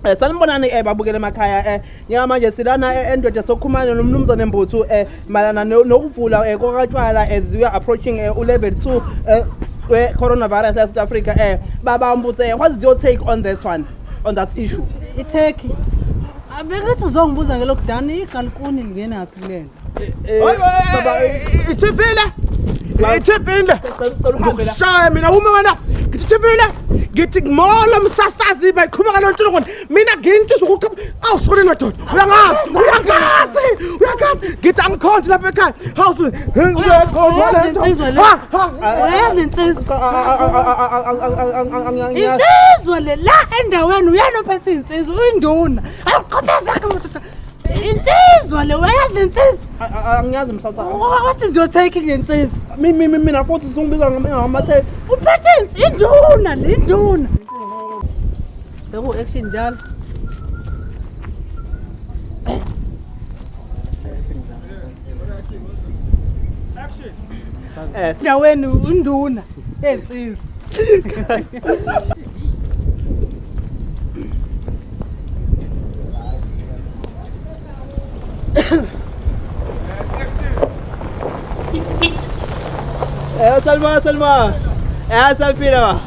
Sanibonani babukele emakhaya njengamanje silana endoda sokhumana nomnumzane Mbuthu malana nokuvula kokatshwala as we are approaching u-level 2 we-coronavirus South Africa. Baba Mbuthu, what is your take on that one, on that issue? Iteki abekethu uzongibuza ngelockdown igalikuni ngene ngaphi lento Baba ithipile ngishaya mina uma wena ngithipile ngithi ngimola umsasazi bayiqhubeka lo ntshilo mina ngintshiza ukuqhubha awusifune madoda uyagazi ngithi angikhonti lapha ekhaya hawusifune insizwa le la endaweni uyena ophethe insizwa uyinduna awuqhubezeka madoda insizwa le uyayazi le insizwa angiyazi msasa. What is your take ngensizwa Mina futhi sungibiza ngamathe uphethe induna le induna seku action njalo endaweni induna ensizwa Salma Salpina.